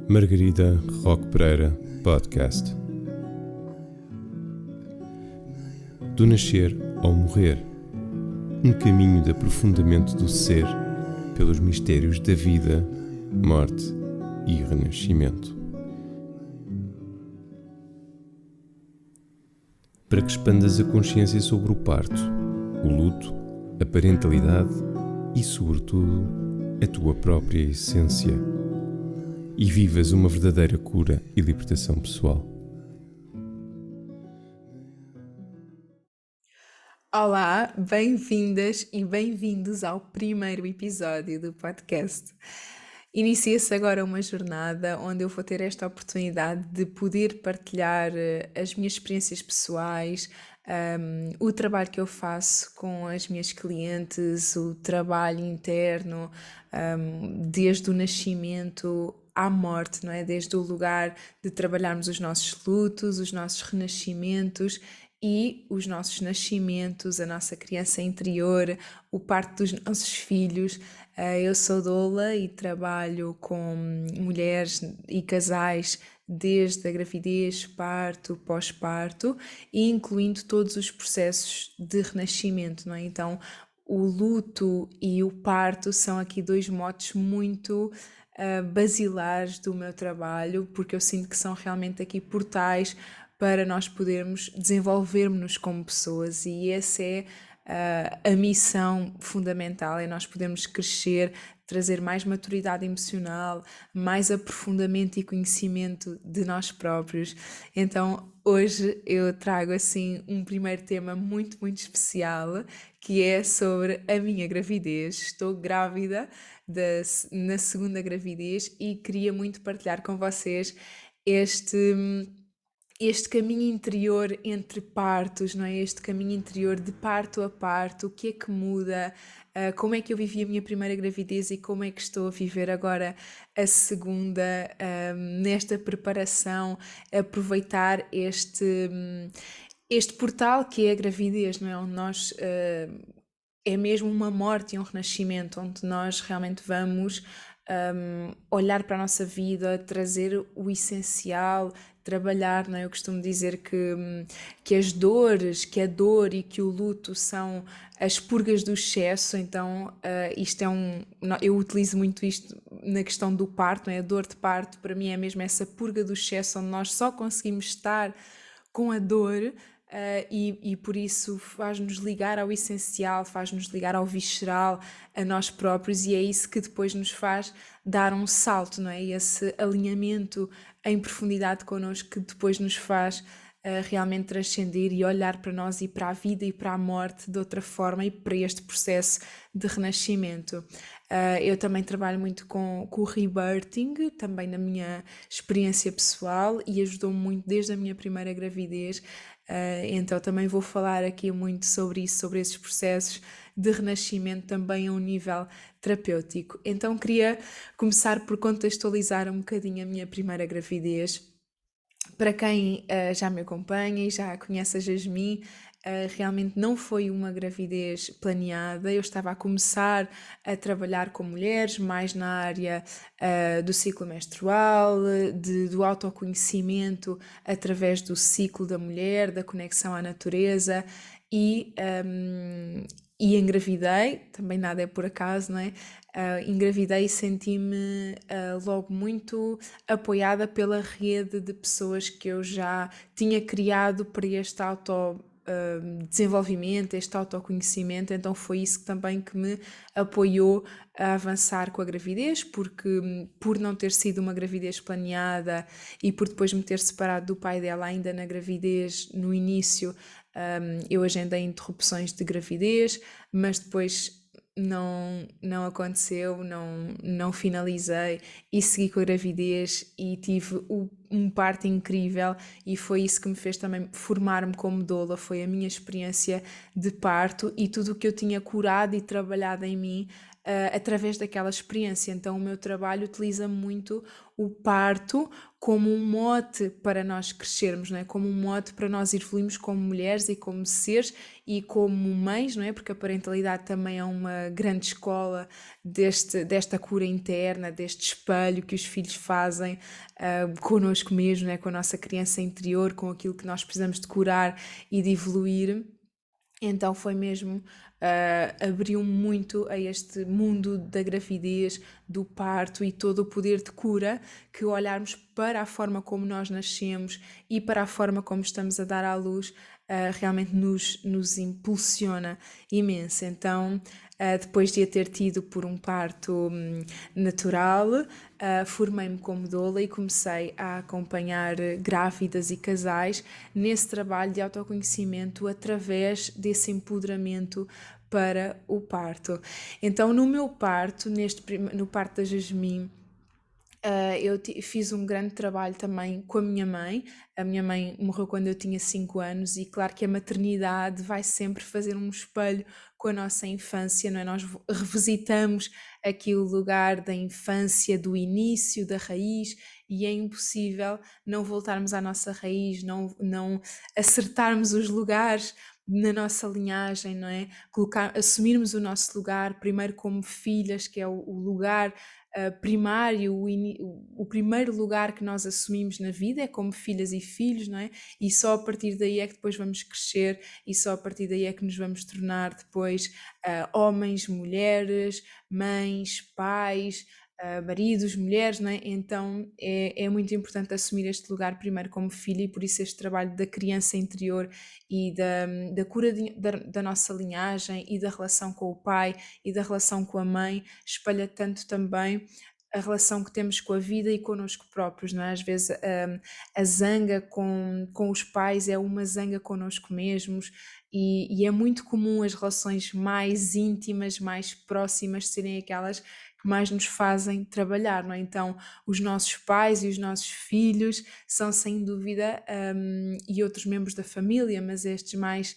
Margarida Roque Pereira Podcast. Do nascer ao morrer, um caminho de aprofundamento do ser pelos mistérios da vida, morte e renascimento. Para que expandas a consciência sobre o parto, o luto, a parentalidade e, sobretudo, a tua própria essência, e vivas uma verdadeira cura e libertação pessoal. Olá, bem-vindas e bem-vindos ao primeiro episódio do podcast. Inicia-se agora uma jornada onde eu vou ter esta oportunidade de poder partilhar as minhas experiências pessoais, o trabalho que eu faço com as minhas clientes, o trabalho interno, desde o nascimento à morte, não é? Desde o lugar de trabalharmos os nossos lutos, os nossos renascimentos e os nossos nascimentos, a nossa criança interior, o parto dos nossos filhos. Eu sou doula e trabalho com mulheres e casais desde a gravidez, parto, pós-parto e incluindo todos os processos de renascimento, não é? Então, o luto e o parto são aqui dois motes muito basilares do meu trabalho, porque eu sinto que são realmente aqui portais para nós podermos desenvolvermos-nos como pessoas, e essa é a missão fundamental, é nós podermos crescer, trazer mais maturidade emocional, mais aprofundamento e conhecimento de nós próprios. Então hoje eu trago assim um primeiro tema muito, muito especial, que é sobre a minha gravidez. Estou grávida na segunda gravidez e queria muito partilhar com vocês este caminho interior entre partos, não é? Este caminho interior de parto a parto, o que é que muda, como é que eu vivi a minha primeira gravidez e como é que estou a viver agora a segunda, nesta preparação, aproveitar este portal que é a gravidez, não é? Onde nós, é mesmo uma morte e um renascimento, onde nós realmente vamos olhar para a nossa vida, trazer o essencial, trabalhar, não é? Eu costumo dizer que as dores, que a dor e que o luto são as purgas do excesso. Então isto é eu utilizo muito isto na questão do parto, não é? A dor de parto para mim é mesmo essa purga do excesso, onde nós só conseguimos estar com a dor. E por isso faz-nos ligar ao essencial, faz-nos ligar ao visceral, a nós próprios, e é isso que depois nos faz dar um salto, não é? E esse alinhamento em profundidade connosco que depois nos faz realmente transcender e olhar para nós e para a vida e para a morte de outra forma, e para este processo de renascimento. Eu também trabalho muito com o rebirthing, também na minha experiência pessoal, e ajudou-me muito desde a minha primeira gravidez. Então também vou falar aqui muito sobre isso, sobre esses processos de renascimento também a um nível terapêutico. Então queria começar por contextualizar um bocadinho a minha primeira gravidez. Para quem já me acompanha e já conhece a Jasmine, realmente não foi uma gravidez planeada. Eu estava a começar a trabalhar com mulheres, mais na área do ciclo menstrual, do autoconhecimento através do ciclo da mulher, da conexão à natureza, e engravidei, também nada é por acaso, não é? Engravidei e senti-me logo muito apoiada pela rede de pessoas que eu já tinha criado para este desenvolvimento, este autoconhecimento. Então foi isso também que me apoiou a avançar com a gravidez, porque por não ter sido uma gravidez planeada e por depois me ter separado do pai dela ainda na gravidez, no início, eu agendei interrupções de gravidez, mas depois não aconteceu, não finalizei e segui com a gravidez e tive um parto incrível, e foi isso que me fez também formar-me como doula. Foi a minha experiência de parto e tudo o que eu tinha curado e trabalhado em mim através daquela experiência. Então, o meu trabalho utiliza muito o parto como um mote para nós crescermos, não é? Como um mote para nós evoluirmos como mulheres e como seres e como mães, não é? Porque a parentalidade também é uma grande escola desta cura interna, deste espelho que os filhos fazem connosco mesmo, né? Com a nossa criança interior, com aquilo que nós precisamos de curar e de evoluir. Então foi mesmo, abriu-me muito a este mundo da gravidez, do parto e todo o poder de cura que olharmos para a forma como nós nascemos e para a forma como estamos a dar à luz, realmente nos impulsiona imenso. Então, depois de a ter tido por um parto natural, formei-me como doula e comecei a acompanhar grávidas e casais nesse trabalho de autoconhecimento através desse empoderamento para o parto. Então, no meu parto, no parto da Jasmine, eu fiz um grande trabalho também com a minha mãe. A minha mãe morreu quando eu tinha 5 anos e claro que a maternidade vai sempre fazer um espelho com a nossa infância, não é? Nós revisitamos aquele lugar da infância, do início, da raiz, e é impossível não voltarmos à nossa raiz, não acertarmos os lugares na nossa linhagem, não é? Assumirmos o nosso lugar, primeiro como filhas, que é o lugar primário, o primeiro lugar que nós assumimos na vida é como filhas e filhos, não é? E só a partir daí é que depois vamos crescer e só a partir daí é que nos vamos tornar depois homens, mulheres, mães, pais, maridos, mulheres, não é? Então é muito importante assumir este lugar primeiro como filha e por isso este trabalho da criança interior e da cura da nossa linhagem e da relação com o pai e da relação com a mãe espalha tanto também a relação que temos com a vida e connosco próprios, não é? Às vezes a zanga com os pais é uma zanga connosco mesmos e é muito comum as relações mais íntimas, mais próximas serem aquelas que mais nos fazem trabalhar, não é? Então os nossos pais e os nossos filhos são sem dúvida e outros membros da família, mas estes mais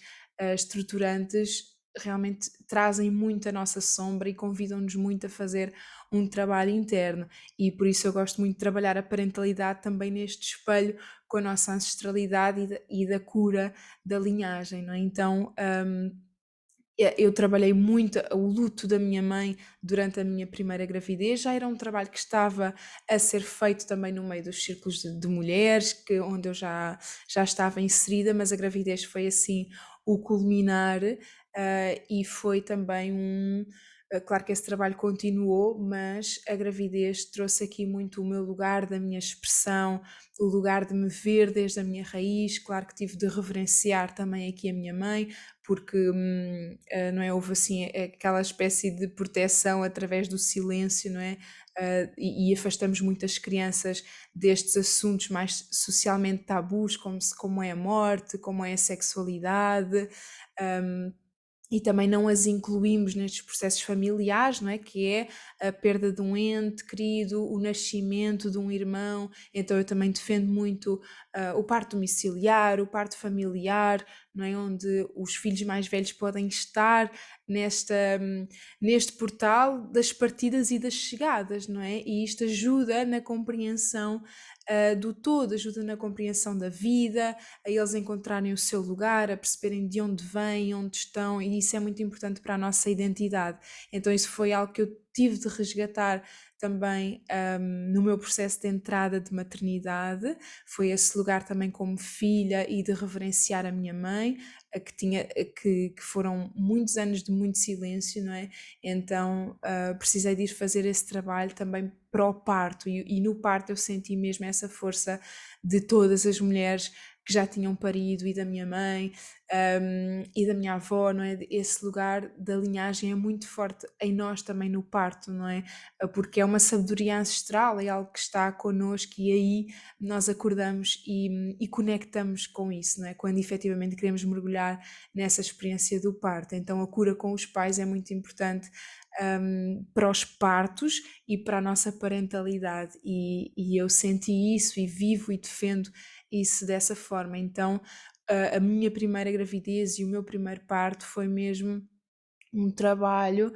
estruturantes realmente trazem muito a nossa sombra e convidam-nos muito a fazer um trabalho interno e por isso eu gosto muito de trabalhar a parentalidade também neste espelho com a nossa ancestralidade e da cura da linhagem, não é? Então eu trabalhei muito o luto da minha mãe durante a minha primeira gravidez, já era um trabalho que estava a ser feito também no meio dos círculos de mulheres, onde eu já estava inserida, mas a gravidez foi assim o culminar, e foi também claro que esse trabalho continuou, mas a gravidez trouxe aqui muito o meu lugar da minha expressão, o lugar de me ver desde a minha raiz, claro que tive de reverenciar também aqui a minha mãe, porque não é, houve assim aquela espécie de proteção através do silêncio, não é? E afastamos muitas crianças destes assuntos mais socialmente tabus, como é a morte, como é a sexualidade, um, e também não as incluímos nestes processos familiares, não é? Que é a perda de um ente querido, o nascimento de um irmão. Então eu também defendo muito o parto domiciliar, o parto familiar, não é? Onde os filhos mais velhos podem estar neste portal das partidas e das chegadas, não é? E isto ajuda na compreensão do todo, ajuda na compreensão da vida, a eles encontrarem o seu lugar, a perceberem de onde vêm, onde estão, e isso é muito importante para a nossa identidade. Então isso foi algo que eu tive de resgatar também no meu processo de entrada de maternidade, foi esse lugar também como filha e de reverenciar a minha mãe, que foram muitos anos de muito silêncio, não é? Então precisei de ir fazer esse trabalho também para o parto e no parto eu senti mesmo essa força de todas as mulheres que já tinham parido e da minha mãe e da minha avó, não é? Esse lugar da linhagem é muito forte em nós também no parto, não é? Porque é uma sabedoria ancestral, é algo que está connosco e aí nós acordamos e conectamos com isso, não é? Quando efetivamente queremos mergulhar nessa experiência do parto. Então a cura com os pais é muito importante para os partos e para a nossa parentalidade e eu senti isso e vivo e defendo isso dessa forma. Então a minha primeira gravidez e o meu primeiro parto foi mesmo um trabalho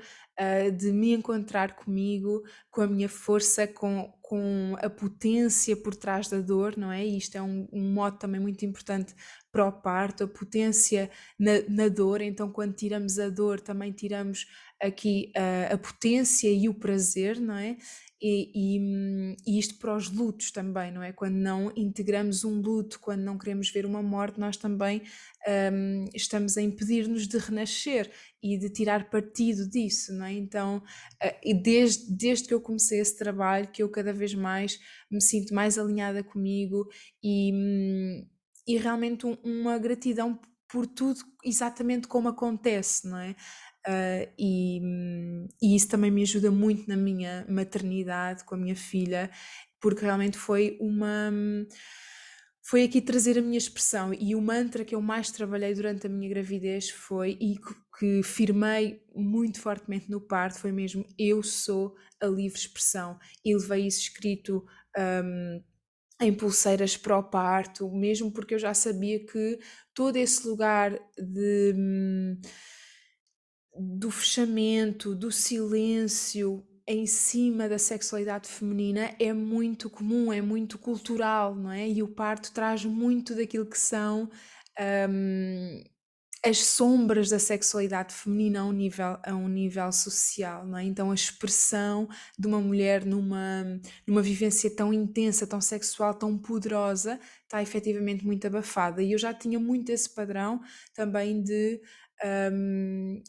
de me encontrar comigo, com a minha força, com a potência por trás da dor, não é? E isto é um mote também muito importante para o parto, a potência na dor. Então, quando tiramos a dor, também tiramos aqui a potência e o prazer, não é? E isto para os lutos também, não é? Quando não integramos um luto, quando não queremos ver uma morte, nós também estamos a impedir-nos de renascer e de tirar partido disso, não é? Então, e desde que eu comecei esse trabalho, que eu cada vez mais me sinto mais alinhada comigo e realmente uma gratidão por tudo exatamente como acontece, não é? E isso também me ajuda muito na minha maternidade com a minha filha, porque realmente foi aqui trazer a minha expressão. E o mantra que eu mais trabalhei durante a minha gravidez foi, e que firmei muito fortemente no parto, foi mesmo: eu sou a livre expressão. E levei isso escrito em pulseiras para o parto, mesmo porque eu já sabia que todo esse lugar do fechamento, do silêncio em cima da sexualidade feminina é muito comum, é muito cultural, não é? E o parto traz muito daquilo que são hum, as sombras da sexualidade feminina a um nível social, não é? Então a expressão de uma mulher numa vivência tão intensa, tão sexual, tão poderosa, está efetivamente muito abafada. E eu já tinha muito esse padrão também hum,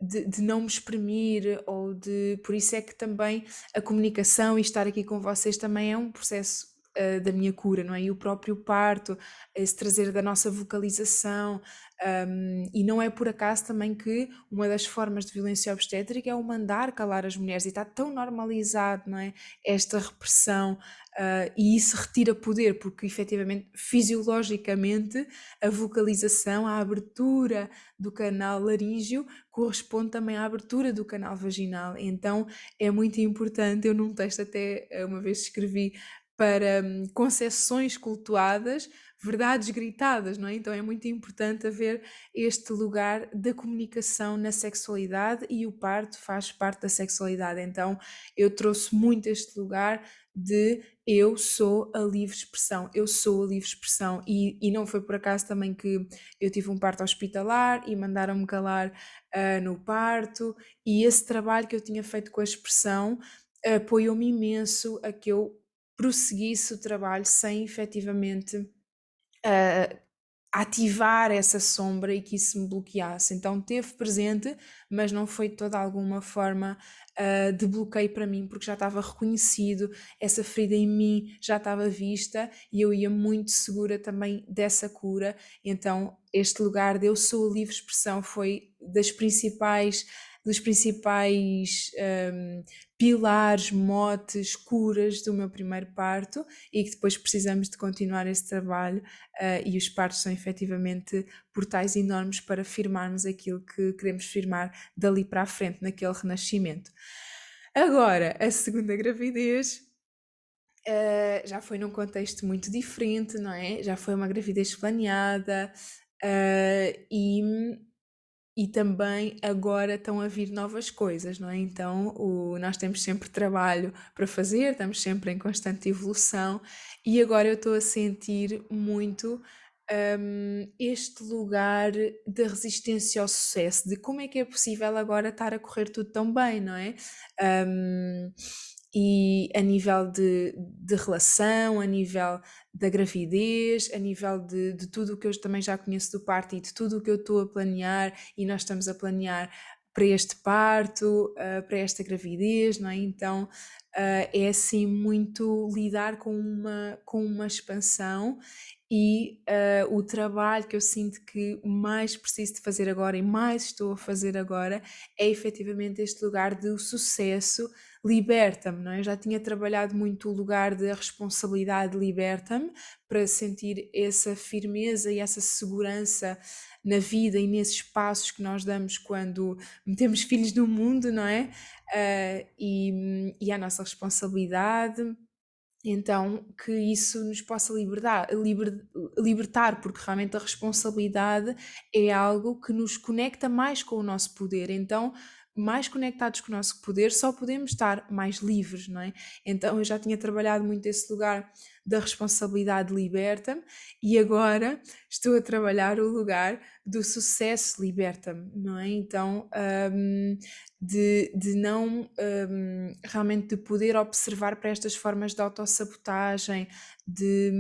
de não me exprimir, ou por isso é que também a comunicação e estar aqui com vocês também é um processo da minha cura, não é? E o próprio parto, esse trazer da nossa vocalização, e não é por acaso também que uma das formas de violência obstétrica é o mandar calar as mulheres, e está tão normalizado, não é? Esta repressão, e isso retira poder, porque efetivamente, fisiologicamente, a vocalização, a abertura do canal laríngeo corresponde também à abertura do canal vaginal. Então é muito importante. Eu num texto até uma vez escrevi para concepções cultuadas, verdades gritadas, não é? Então é muito importante haver este lugar da comunicação na sexualidade, e o parto faz parte da sexualidade. Então eu trouxe muito este lugar de eu sou a livre expressão, eu sou a livre expressão, e não foi por acaso também que eu tive um parto hospitalar e mandaram-me calar no parto, e esse trabalho que eu tinha feito com a expressão apoiou-me imenso a que eu prosseguisse o trabalho sem efetivamente uh, ativar essa sombra e que isso me bloqueasse. Então teve presente, mas não foi de toda alguma forma de bloqueio para mim, porque já estava reconhecido, essa ferida em mim já estava vista, e eu ia muito segura também dessa cura. Então este lugar de eu sou a livre expressão foi dos principais pilares, motes, curas do meu primeiro parto, e que depois precisamos de continuar esse trabalho, e os partos são efetivamente portais enormes para firmarmos aquilo que queremos firmar dali para a frente, naquele renascimento. Agora, a segunda gravidez já foi num contexto muito diferente, não é? Já foi uma gravidez planeada, e também agora estão a vir novas coisas, não é? Então nós temos sempre trabalho para fazer, estamos sempre em constante evolução, e agora eu estou a sentir muito este lugar da resistência ao sucesso, de como é que é possível agora estar a correr tudo tão bem, não é? Um, e a nível de relação, a nível da gravidez, a nível de tudo o que eu também já conheço do parto, e de tudo o que eu estou a planear, e nós estamos a planear para este parto, para esta gravidez, não é? Então é assim muito lidar com uma expansão, e o trabalho que eu sinto que mais preciso de fazer agora e mais estou a fazer agora é efetivamente este lugar do sucesso liberta-me, não é? Eu já tinha trabalhado muito o lugar da responsabilidade liberta-me, para sentir essa firmeza e essa segurança na vida e nesses passos que nós damos quando metemos filhos no mundo, não é? E a nossa responsabilidade. Então, que isso nos possa libertar, porque realmente a responsabilidade é algo que nos conecta mais com o nosso poder. Então, mais conectados com o nosso poder, só podemos estar mais livres, não é? Então, eu já tinha trabalhado muito esse lugar da responsabilidade liberta-me e agora estou a trabalhar o lugar do sucesso liberta-me, não é? Então, de não realmente de poder observar para estas formas de autossabotagem, de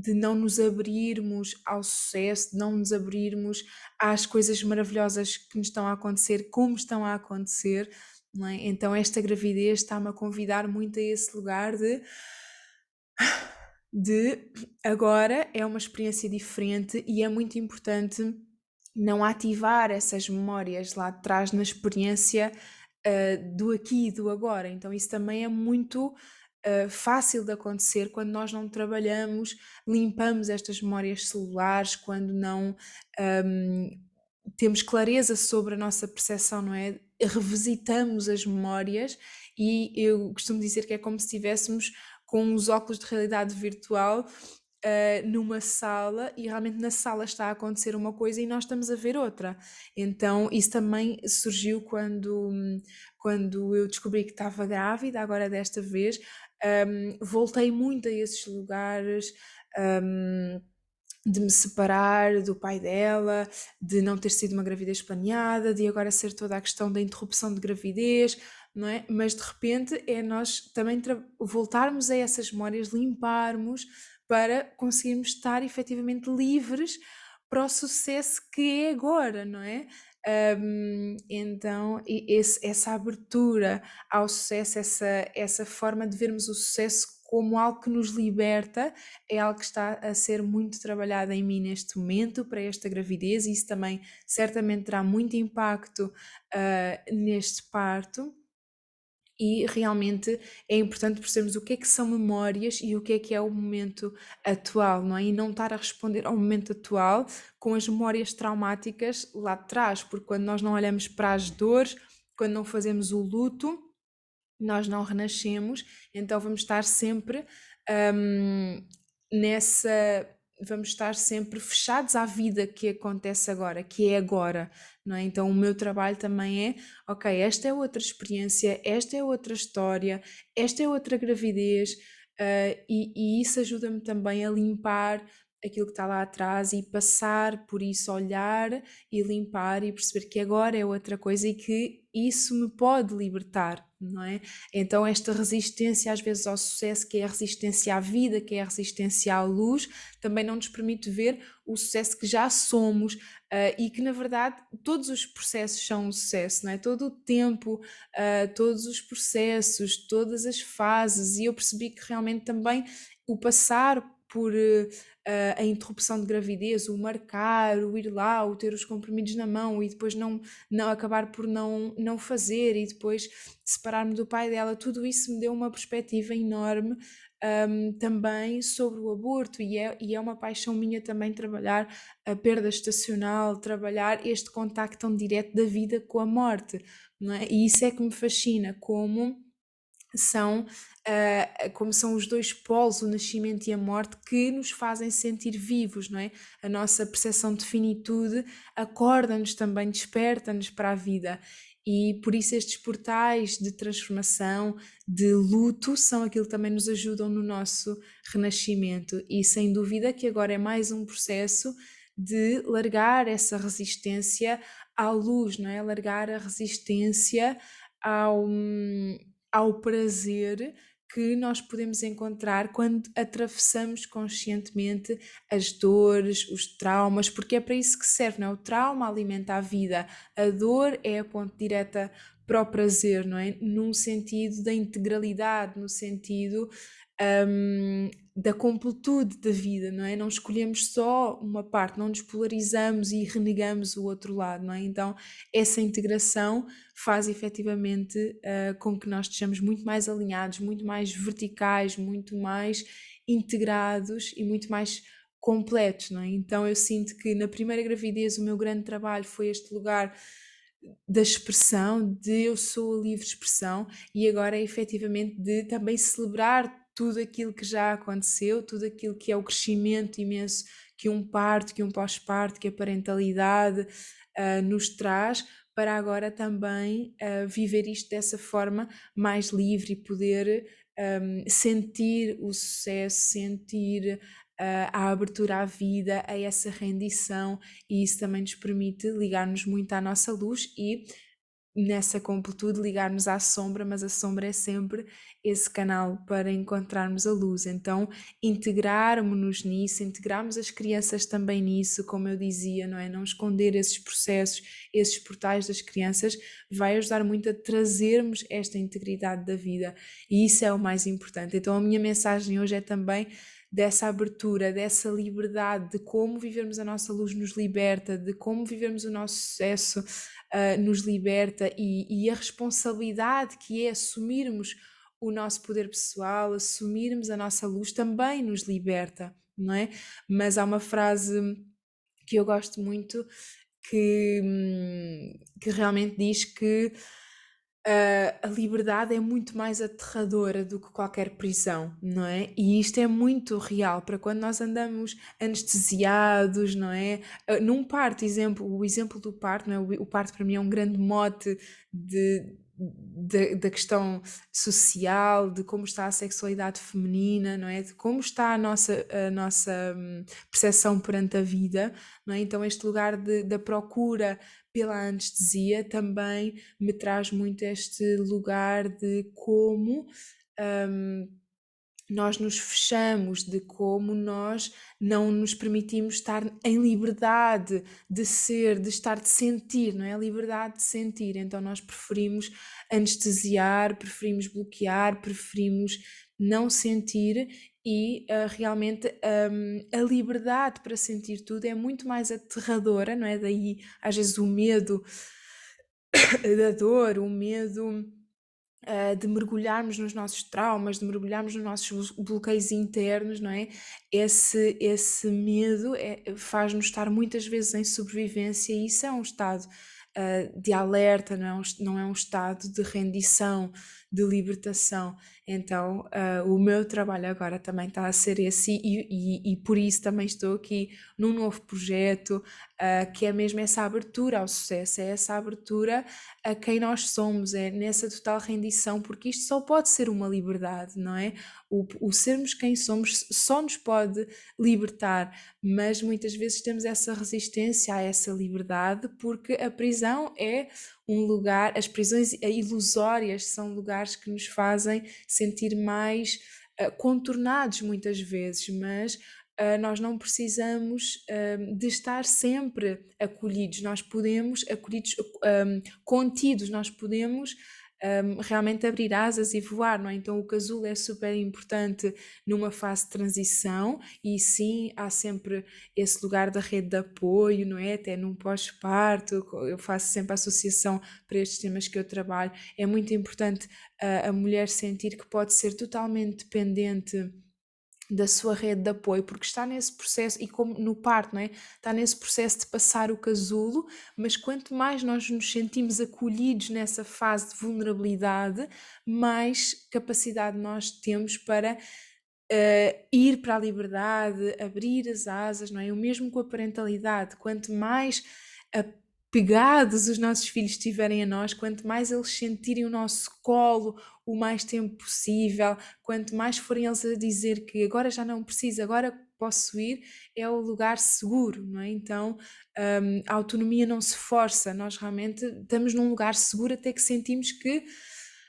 não nos abrirmos ao sucesso, de não nos abrirmos às coisas maravilhosas que nos estão a acontecer, como estão a acontecer, não é? Então esta gravidez está-me a convidar muito a esse lugar de agora é uma experiência diferente e é muito importante não ativar essas memórias lá atrás na experiência do aqui e do agora. Então, isso também é muito fácil de acontecer quando nós não trabalhamos, limpamos estas memórias celulares, quando não temos clareza sobre a nossa percepção, não é? Revisitamos as memórias e eu costumo dizer que é como se estivéssemos com uns óculos de realidade virtual numa sala e realmente na sala está a acontecer uma coisa e nós estamos a ver outra. Então isso também surgiu quando eu descobri que estava grávida, agora desta vez, voltei muito a esses lugares. De me separar do pai dela, de não ter sido uma gravidez planeada, de agora ser toda a questão da interrupção de gravidez, não é? Mas de repente é nós também voltarmos a essas memórias, limparmos para conseguirmos estar efetivamente livres para o sucesso que é agora, não é? Então, essa abertura ao sucesso, essa forma de vermos o sucesso como algo que nos liberta, é algo que está a ser muito trabalhado em mim neste momento para esta gravidez e isso também certamente terá muito impacto neste parto. E realmente é importante percebermos o que é que são memórias e o que é o momento atual, não é? E não estar a responder ao momento atual com as memórias traumáticas lá atrás, porque quando nós não olhamos para as dores, quando não fazemos o luto, nós não renascemos, então vamos estar sempre nessa. Vamos estar sempre fechados à vida que acontece agora, que é agora, não é? Então o meu trabalho também é, ok, esta é outra experiência, esta é outra história, esta é outra gravidez, e isso ajuda-me também a limpar aquilo que está lá atrás e passar por isso, olhar e limpar e perceber que agora é outra coisa e que isso me pode libertar, não é? Então esta resistência às vezes ao sucesso, que é a resistência à vida, que é a resistência à luz, também não nos permite ver o sucesso que já somos e que na verdade todos os processos são um sucesso, não é? Todo o tempo, todos os processos, todas as fases, e eu percebi que realmente também o passar por a interrupção de gravidez, o marcar, o ir lá, o ter os comprimidos na mão e depois não acabar por não fazer e depois separar-me do pai dela, tudo isso me deu uma perspectiva enorme também sobre o aborto e é uma paixão minha também trabalhar a perda estacional, trabalhar este contacto tão direto da vida com a morte, não é? E isso é que me fascina, são, como são os dois polos, o nascimento e a morte, que nos fazem sentir vivos, não é? A nossa percepção de finitude acorda-nos também, desperta-nos para a vida. E por isso estes portais de transformação, de luto, são aquilo que também nos ajudam no nosso renascimento. E sem dúvida que agora é mais um processo de largar essa resistência à luz, não é? Largar a resistência ao prazer que nós podemos encontrar quando atravessamos conscientemente as dores, os traumas, porque é para isso que serve, não é? O trauma alimenta a vida, a dor é a ponte direta para o prazer, não é? Num sentido da integralidade, no sentido da completude da vida, não é? Não escolhemos só uma parte, não nos polarizamos e renegamos o outro lado, não é? Então, essa integração faz efetivamente com que nós estejamos muito mais alinhados, muito mais verticais, muito mais integrados e muito mais completos, não é? Então eu sinto que na primeira gravidez o meu grande trabalho foi este lugar da expressão, de eu sou a livre expressão, e agora é efetivamente de também celebrar tudo aquilo que já aconteceu, tudo aquilo que é o crescimento imenso que um parto, que um pós-parto, que a parentalidade nos traz, para agora também viver isto dessa forma mais livre e poder sentir o sucesso, sentir a abertura à vida, a essa rendição, e isso também nos permite ligar-nos muito à nossa luz e nessa completude ligar-nos à sombra, mas a sombra é sempre esse canal para encontrarmos a luz. Então integrarmos-nos nisso, integrarmos as crianças também nisso, como eu dizia, não é? Não esconder esses processos, esses portais das crianças, vai ajudar muito a trazermos esta integridade da vida, e isso é o mais importante. Então a minha mensagem hoje é também dessa abertura, dessa liberdade, de como vivermos a nossa luz nos liberta, de como vivermos o nosso sucesso nos liberta, e a responsabilidade que é assumirmos o nosso poder pessoal, assumirmos a nossa luz também nos liberta, não é? Mas há uma frase que eu gosto muito que realmente diz que a liberdade é muito mais aterradora do que qualquer prisão, não é? E isto é muito real para quando nós andamos anestesiados, não é? Num parto, o exemplo do parto, não é? O parto para mim é um grande mote da questão social, de como está a sexualidade feminina, não é? De como está a nossa percepção perante a vida, não é? Então este lugar da procura pela anestesia também me traz muito este lugar de como nós nos fechamos, de como nós não nos permitimos estar em liberdade de ser, de estar, de sentir, não é? A liberdade de sentir. Então nós preferimos anestesiar, preferimos bloquear, preferimos não sentir, e realmente a liberdade para sentir tudo é muito mais aterradora, não é? Daí às vezes o medo da dor, o medo de mergulharmos nos nossos traumas, de mergulharmos nos nossos bloqueios internos, não é? Esse medo faz-nos estar muitas vezes em sobrevivência, e isso é um estado de alerta, não é um estado de rendição, de libertação. Então o meu trabalho agora também está a ser esse, e por isso também estou aqui num novo projeto, que é mesmo essa abertura ao sucesso, é essa abertura a quem nós somos, é nessa total rendição, porque isto só pode ser uma liberdade, não é? O sermos quem somos só nos pode libertar, mas muitas vezes temos essa resistência a essa liberdade, porque a prisão é um lugar, as prisões ilusórias são lugares que nos fazem sentir mais contornados muitas vezes, mas nós não precisamos de estar sempre acolhidos, nós podemos, contidos, nós podemos realmente abrir asas e voar, não é? Então o casulo é super importante numa fase de transição, e sim, há sempre esse lugar da rede de apoio, não é? Até num pós-parto, eu faço sempre associação para estes temas que eu trabalho. É muito importante a mulher sentir que pode ser totalmente dependente da sua rede de apoio, porque está nesse processo, e como no parto, não é? Está nesse processo de passar o casulo, mas quanto mais nós nos sentimos acolhidos nessa fase de vulnerabilidade, mais capacidade nós temos para ir para a liberdade, abrir as asas, não é? O mesmo com a parentalidade, quanto mais apegados os nossos filhos estiverem a nós, quanto mais eles sentirem o nosso colo o mais tempo possível, quanto mais forem eles a dizer que agora já não preciso, agora posso ir, é o lugar seguro, não é? Então a autonomia não se força, nós realmente estamos num lugar seguro até que sentimos que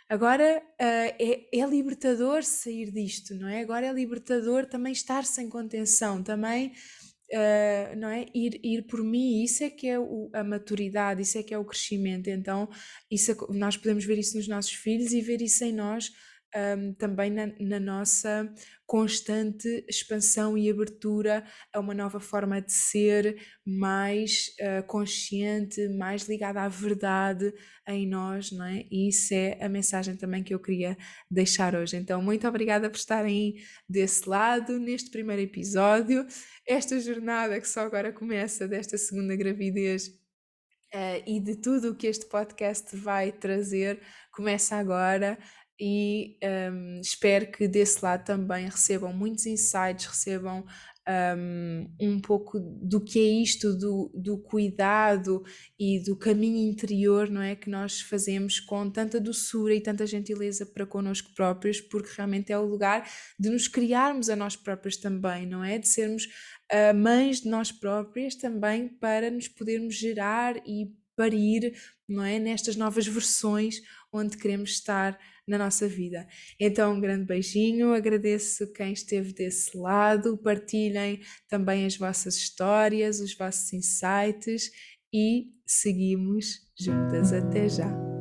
agora é libertador sair disto, não é? Agora é libertador também estar sem contenção, também não é? Ir por mim, isso é que é a maturidade, isso é que é o crescimento. Então nós podemos ver isso nos nossos filhos e ver isso em nós também na nossa constante expansão e abertura a uma nova forma de ser, mais consciente, mais ligada à verdade em nós, não é? E isso é a mensagem também que eu queria deixar hoje. Então, muito obrigada por estarem desse lado neste primeiro episódio, esta jornada que só agora começa, desta segunda gravidez. E de tudo o que este podcast vai trazer, começa agora, e espero que desse lado também recebam muitos insights, recebam um pouco do que é isto do cuidado e do caminho interior, não é? Que nós fazemos com tanta doçura e tanta gentileza para connosco próprios, porque realmente é o lugar de nos criarmos a nós próprios também, não é? De sermos mães de nós próprias também, para nos podermos gerar e parir, não é? Nestas novas versões onde queremos estar na nossa vida. Então, um grande beijinho, agradeço quem esteve desse lado, partilhem também as vossas histórias, os vossos insights e seguimos juntas. Até já!